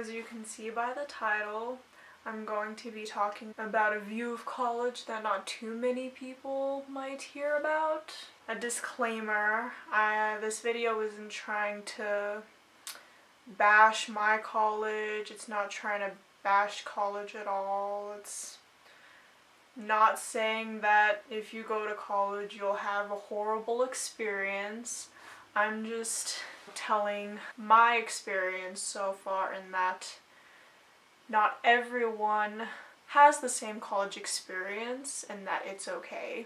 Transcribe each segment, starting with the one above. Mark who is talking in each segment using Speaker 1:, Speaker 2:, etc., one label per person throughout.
Speaker 1: As you can see by the title, I'm going to be talking about a view of college that not too many people might hear about. A disclaimer, this video isn't trying to bash my college, it's not trying to bash college at all. It's not saying that if you go to college you'll have a horrible experience. I'm just telling my experience so far in that not everyone has the same college experience and that it's okay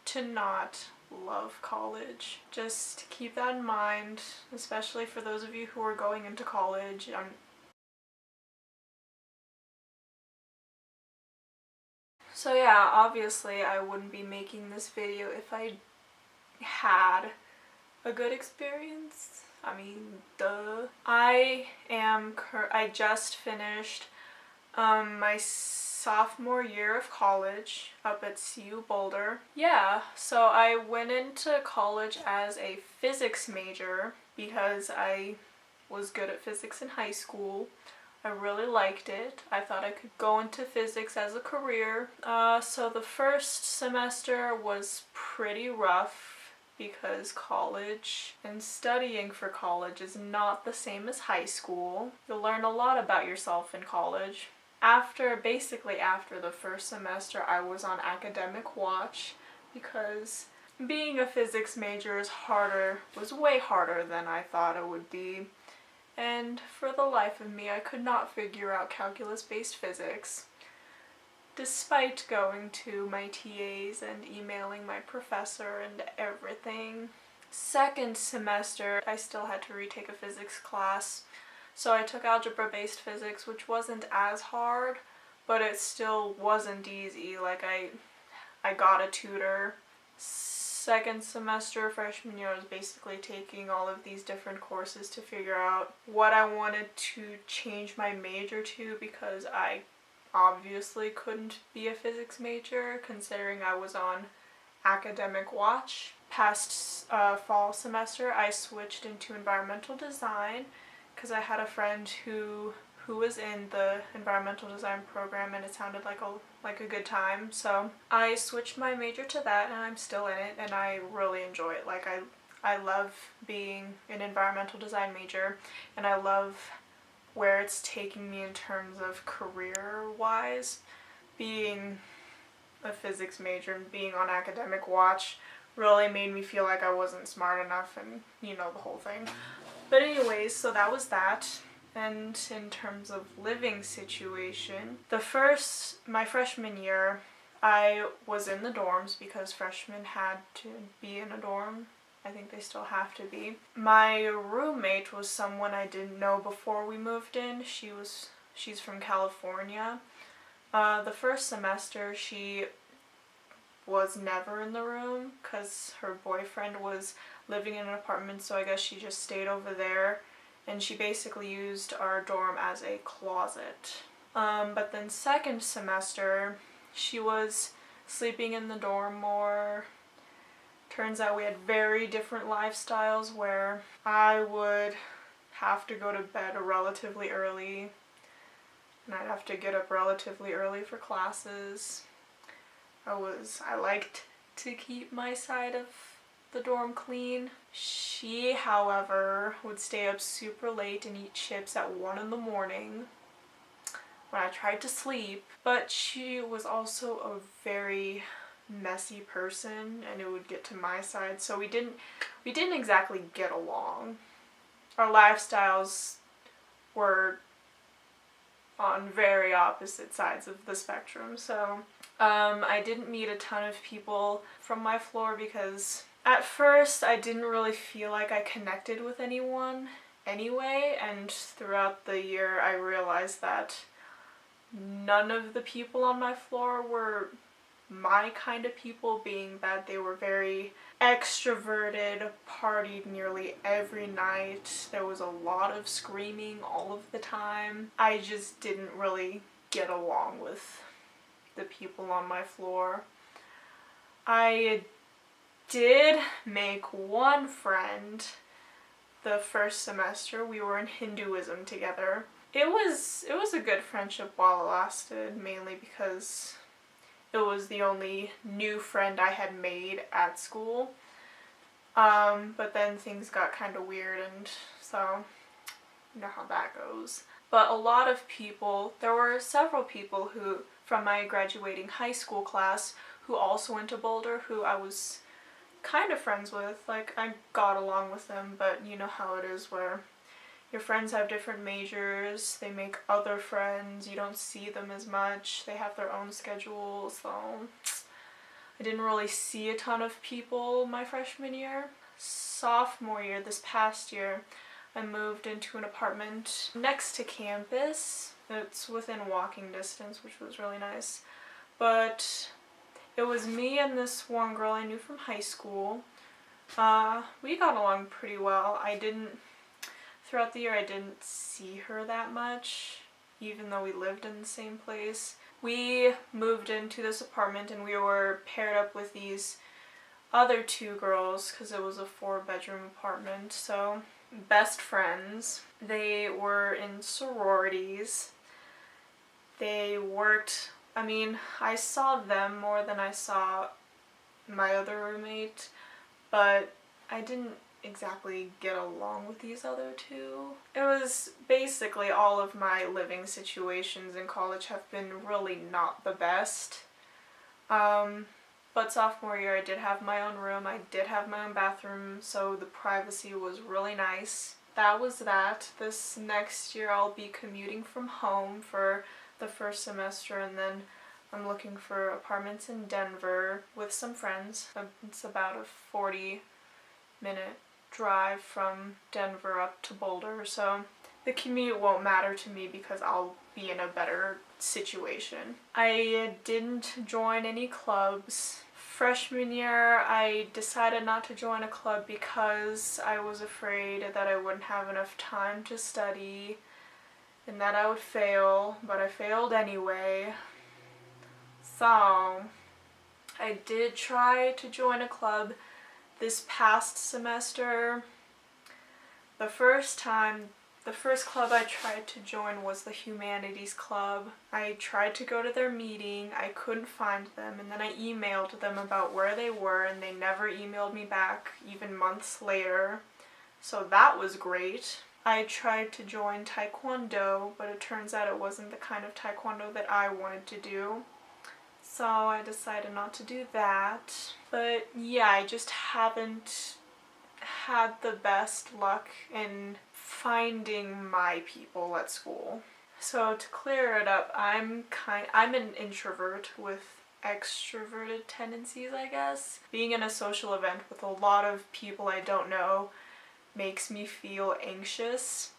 Speaker 1: to not love college. Just keep that in mind, especially for those of you who are going into college. So yeah, obviously I wouldn't be making this video if I had a good experience. I mean, duh. I just finished my sophomore year of college up at CU Boulder. Yeah, so I went into college as a physics major because I was good at physics in high school. I really liked it. I thought I could go into physics as a career. So the first semester was pretty rough because college and studying for college is not the same as high school. You'll learn a lot about yourself in college. Basically after the first semester, I was on academic watch because being a physics major was way harder than I thought it would be. And for the life of me, I could not figure out calculus-based physics, despite going to my TAs and emailing my professor and everything. Second semester, I still had to retake a physics class, so I took algebra-based physics, which wasn't as hard, but it still wasn't easy. Like, I got a tutor. Second semester, freshman year, I was basically taking all of these different courses to figure out what I wanted to change my major to, because I obviously couldn't be a physics major considering I was on academic watch. Past fall semester, I switched into environmental design because I had a friend who was in the environmental design program and it sounded like a good time. So I switched my major to that and I'm still in it and I really enjoy it. Like I love being an environmental design major and I love where it's taking me in terms of career-wise. Being a physics major and being on academic watch really made me feel like I wasn't smart enough and you know the whole thing. But anyways, so that was that. And in terms of living situation, my freshman year, I was in the dorms because freshmen had to be in a dorm. I think they still have to be. My roommate was someone I didn't know before we moved in. She's from California. The first semester, she was never in the room because her boyfriend was living in an apartment, so I guess she just stayed over there. And she basically used our dorm as a closet. But then second semester, she was sleeping in the dorm more. Turns out we had very different lifestyles where I would have to go to bed relatively early and I'd have to get up relatively early for classes. I liked to keep my side of the dorm clean. She, however, would stay up super late and eat chips at 1 in the morning when I tried to sleep. But she was also a very messy person and it would get to my side, so we didn't exactly get along. Our lifestyles were on very opposite sides of the spectrum, so I didn't meet a ton of people from my floor because at first I didn't really feel like I connected with anyone anyway, and throughout the year I realized that none of the people on my floor were my kind of people, being that they were very extroverted, partied nearly every night. There was a lot of screaming all of the time. I just didn't really get along with the people on my floor. I did make one friend the first semester. We were in Hinduism together. it was a good friendship while it lasted, mainly because it was the only new friend I had made at school. But then things got kind of weird, and so you know how that goes. But a lot of people, there were several people who, from my graduating high school class, who also went to Boulder, who I was kind of friends with. Like, I got along with them, but you know how it is where your friends have different majors, they make other friends, you don't see them as much, they have their own schedules, so I didn't really see a ton of people my freshman year. Sophomore year, this past year, I moved into an apartment next to campus. It's within walking distance, which was really nice. But it was me and this one girl I knew from high school. We got along pretty well. Throughout the year I didn't see her that much, even though we lived in the same place. We moved into this apartment and we were paired up with these other two girls because it was a 4-bedroom apartment, so best friends. They were in sororities. They worked, I saw them more than I saw my other roommate, but I didn't exactly get along with these other two. It was basically all of my living situations in college have been really not the best. But sophomore year I did have my own room, I did have my own bathroom, so the privacy was really nice. That was that. This next year I'll be commuting from home for the first semester, and then I'm looking for apartments in Denver with some friends. It's about a 40-minute drive from Denver up to Boulder, so the commute won't matter to me because I'll be in a better situation. I didn't join any clubs. Freshman year, I decided not to join a club because I was afraid that I wouldn't have enough time to study and that I would fail, but I failed anyway. So I did try to join a club this past semester. The first club I tried to join was the Humanities Club. I tried to go to their meeting, I couldn't find them, and then I emailed them about where they were and they never emailed me back, even months later. So that was great. I tried to join Taekwondo, but it turns out it wasn't the kind of Taekwondo that I wanted to do. So I decided not to do that. But yeah, I just haven't had the best luck in finding my people at school. So to clear it up, I'm an introvert with extroverted tendencies, I guess. Being in a social event with a lot of people I don't know makes me feel anxious.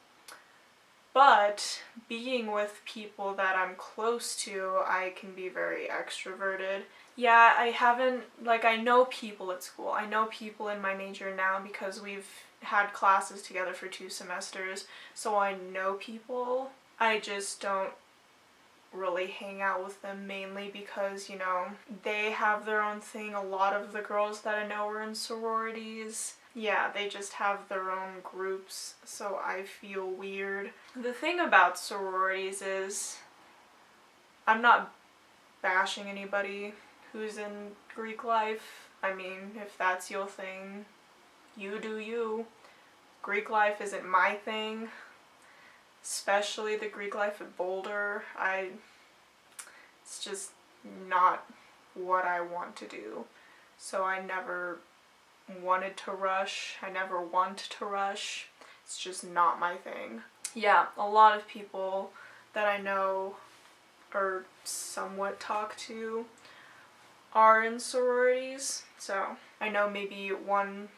Speaker 1: But being with people that I'm close to, I can be very extroverted. Yeah, I know people at school. I know people in my major now because we've had classes together for 2 semesters, so I know people. I just don't really hang out with them, mainly because, they have their own thing. A lot of the girls that I know are in sororities. Yeah, they just have their own groups, so I feel weird. The thing about sororities is, I'm not bashing anybody who's in Greek life. If that's your thing, you do you. Greek life isn't my thing, especially the Greek life at Boulder. It's just not what I want to do, so I never wanted to rush. I never want to rush. It's just not my thing. Yeah, a lot of people that I know or somewhat talk to are in sororities. So I know maybe one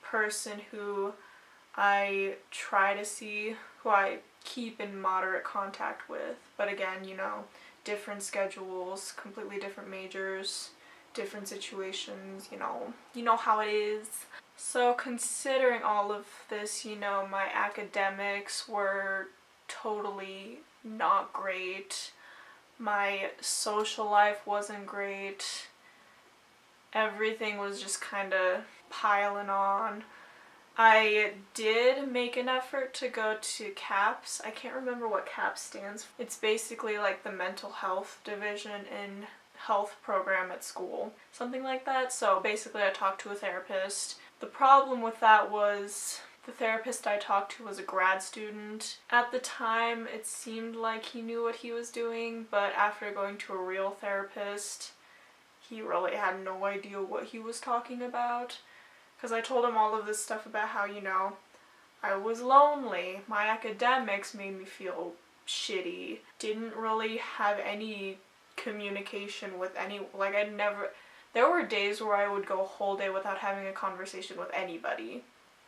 Speaker 1: person who I try to see, who I keep in moderate contact with. But again, different schedules, completely different majors, different situations, you know how it is. So considering all of this, my academics were totally not great. My social life wasn't great. Everything was just kind of piling on. I did make an effort to go to CAPS. I can't remember what CAPS stands for. It's basically like the mental health division in health program at school. Something like that. So basically I talked to a therapist. The problem with that was the therapist I talked to was a grad student. At the time, it seemed like he knew what he was doing, but after going to a real therapist, he really had no idea what he was talking about. Because I told him all of this stuff about how, I was lonely, my academics made me feel shitty, didn't really have any communication with there were days where I would go a whole day without having a conversation with anybody.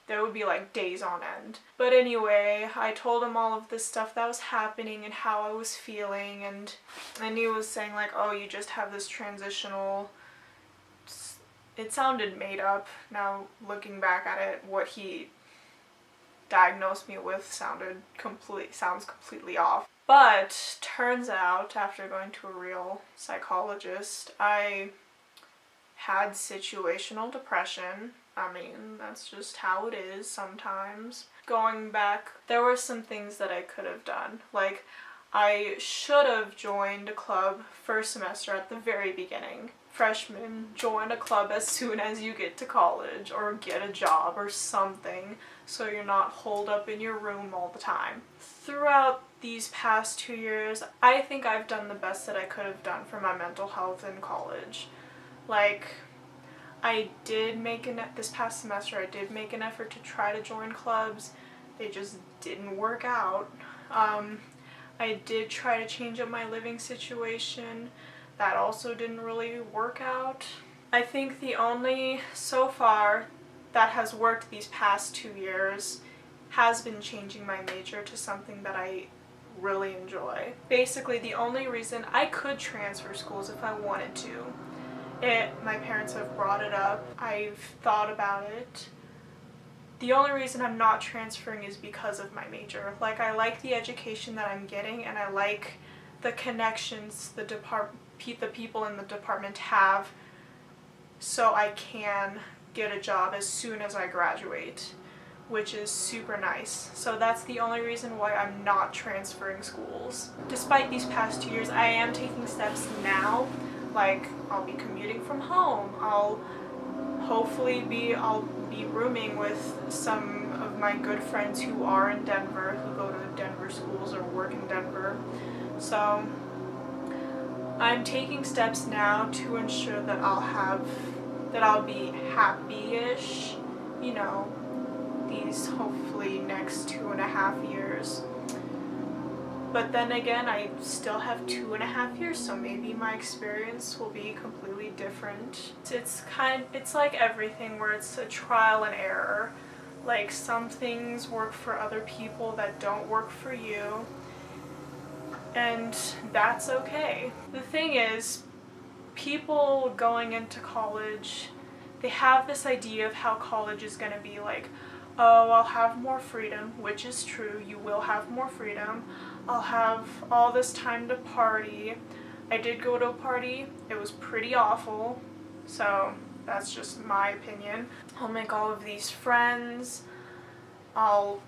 Speaker 1: There would be like days on end. But anyway, I told him all of this stuff that was happening and how I was feeling, and he was saying like, oh, you just have this transitional... It sounded made up. Now, looking back at it, what he diagnosed me with sounds completely off. But turns out, after going to a real psychologist, I had situational depression. I mean, that's just how it is sometimes. Going back, there were some things that I could have done. Like, I should have joined a club first semester at the very beginning. Freshmen, join a club as soon as you get to college or get a job or something so you're not holed up in your room all the time. Throughout these past 2 years, I think I've done the best that I could have done for my mental health in college. Like, this past semester, I did make an effort to try to join clubs. They just didn't work out. I did try to change up my living situation. That also didn't really work out. I think the only, so far, that has worked these past 2 years has been changing my major to something that I really enjoy. Basically, the only reason I could transfer schools if I wanted to. My parents have brought it up. I've thought about it. The only reason I'm not transferring is because of my major. Like, I like the education that I'm getting, and I like the connections the people in the department have, so I can get a job as soon as I graduate, which is super nice. So that's the only reason why I'm not transferring schools. Despite these past 2 years, I am taking steps now. Like, I'll be commuting from home. I'll be rooming with some of my good friends who are in Denver, who go to Denver schools or work in Denver. So I'm taking steps now to ensure that I'll be happy-ish, these hopefully next 2.5 years. But then again, I still have 2.5 years, so maybe my experience will be completely different. It's like everything where it's a trial and error. Like, some things work for other people that don't work for you, and that's okay. The thing is, people going into college, they have this idea of how college is going to be like, oh, I'll have more freedom, which is true, you will have more freedom. I'll have all this time to party. I did go to a party, it was pretty awful, so that's just my opinion. I'll make all of these friends, I'll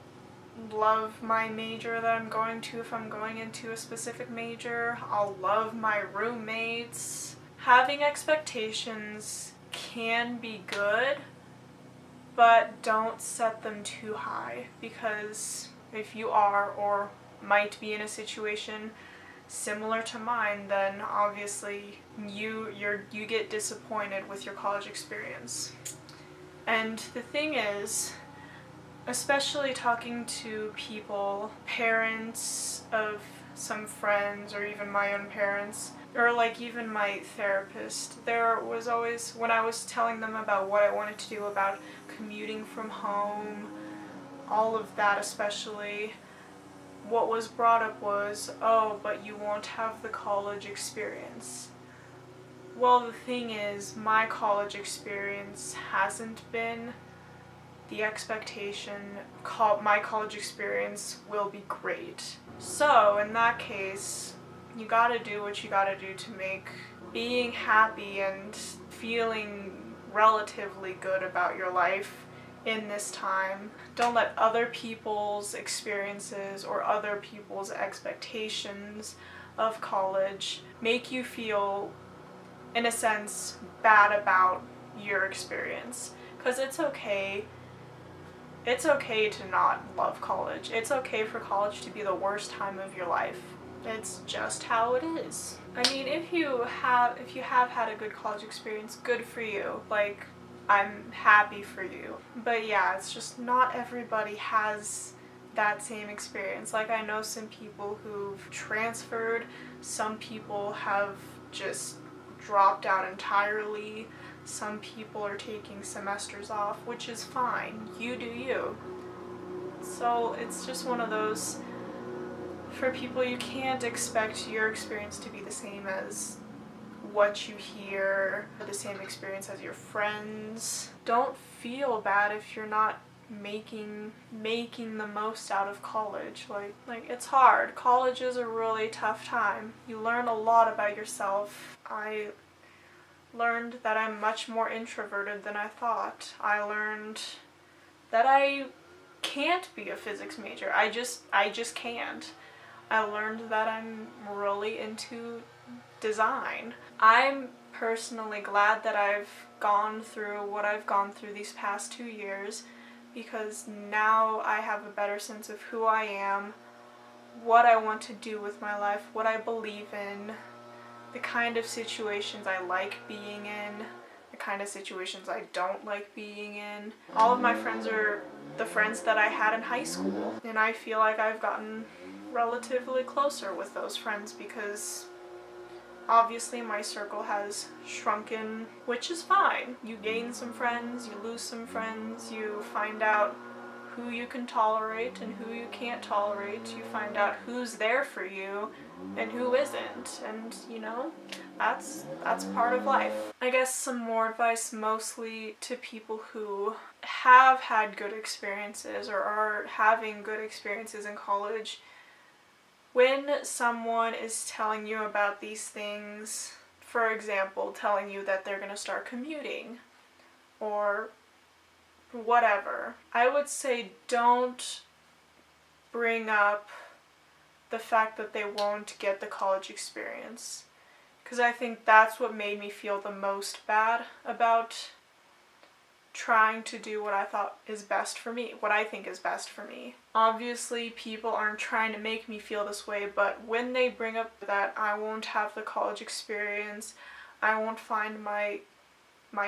Speaker 1: love my major that I'm going to if I'm going into a specific major, I'll love my roommates. Having expectations can be good, but don't set them too high, because if you are or might be in a situation similar to mine, then obviously you get disappointed with your college experience. And the thing is, especially talking to people, parents of some friends, or even my own parents, or like even my therapist, there was always, when I was telling them about what I wanted to do about commuting from home, all of that especially, what was brought up was, oh, but you won't have the college experience. Well, the thing is, my college experience hasn't been the expectation. My college experience will be great. So, in that case, you gotta do what you gotta do to make being happy and feeling relatively good about your life in this time. Don't let other people's experiences or other people's expectations of college make you feel, in a sense, bad about your experience. Because it's okay. It's okay to not love college. It's okay for college to be the worst time of your life. It's just how it is. I mean, if you have had a good college experience, good for you. Like, I'm happy for you. But yeah, it's just not everybody has that same experience. Like, I know some people who've transferred, some people have just dropped out entirely, some people are taking semesters off, which is fine. You do you. So it's just one of those, for people, you can't expect your experience to be the same as what you hear, or the same experience as your friends. Don't feel bad if you're not making the most out of college. Like it's hard. College is a really tough time. You learn a lot about yourself. I learned that I'm much more introverted than I thought. I learned that I can't be a physics major. I just can't. I learned that I'm really into design. I'm personally glad that I've gone through what I've gone through these past 2 years, because now I have a better sense of who I am, what I want to do with my life, what I believe in, the kind of situations I like being in, the kind of situations I don't like being in. All of my friends are the friends that I had in high school, and I feel like I've gotten relatively closer with those friends because obviously my circle has shrunken, which is fine. You gain some friends, you lose some friends, you find out who you can tolerate and who you can't tolerate. You find out who's there for you and who isn't, and you know, that's part of life. I guess some more advice, mostly to people who have had good experiences or are having good experiences in college. When someone is telling you about these things, for example, telling you that they're going to start commuting or whatever, I would say don't bring up the fact that they won't get the college experience, because I think that's what made me feel the most bad about trying to do what I thought is best for me, what I think is best for me. Obviously, people aren't trying to make me feel this way, but when they bring up that I won't have the college experience, I won't find my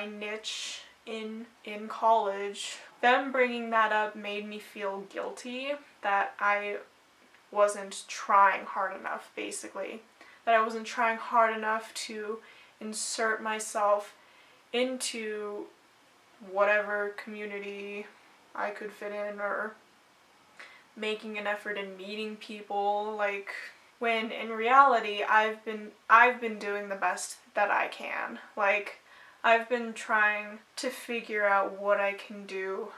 Speaker 1: niche in college, them bringing that up made me feel guilty that I wasn't trying hard enough, basically. That I wasn't trying hard enough to insert myself into whatever community I could fit in, or making an effort in meeting people, like, when in reality I've been doing the best that I can. Like, I've been trying to figure out what I can do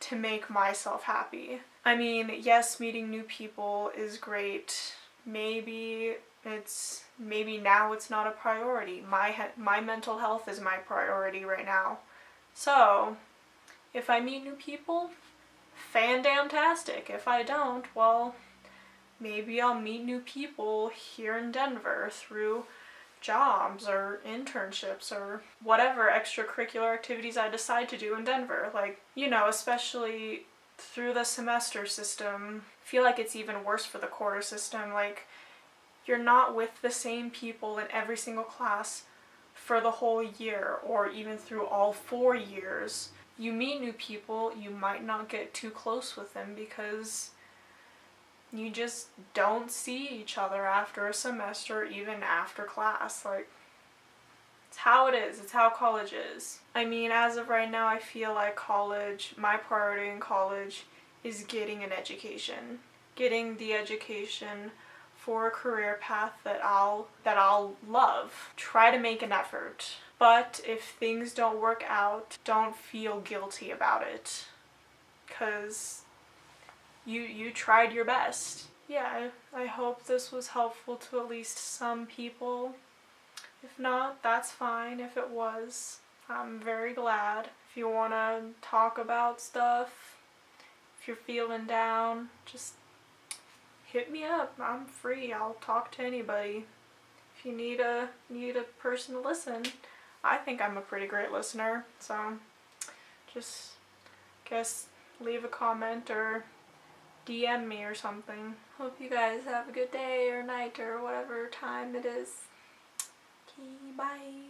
Speaker 1: to make myself happy. I mean, yes, meeting new people is great. Maybe now it's not a priority. My mental health is my priority right now. So, if I meet new people, fan-damn-tastic. If I don't, well, maybe I'll meet new people here in Denver through jobs or internships or whatever extracurricular activities I decide to do in Denver. Like, you know, especially through the semester system, I feel like it's even worse for the quarter system. Like, you're not with the same people in every single class for the whole year, or even through all 4 years. You meet new people, you might not get too close with them because you just don't see each other after a semester, even after class. Like, it's how it is. It's how college is. I mean, as of right now, I feel like my priority in college is getting an education. Getting the education for a career path that I'll love. Try to make an effort. But if things don't work out, don't feel guilty about it, because you tried your best. Yeah, I hope this was helpful to at least some people. If not, that's fine. If it was, I'm very glad. If you want to talk about stuff, if you're feeling down, just hit me up. I'm free. I'll talk to anybody. If you need a person to listen, I think I'm a pretty great listener. So just guess leave a comment or DM me or something. Hope you guys have a good day or night or whatever time it is. Okay, bye.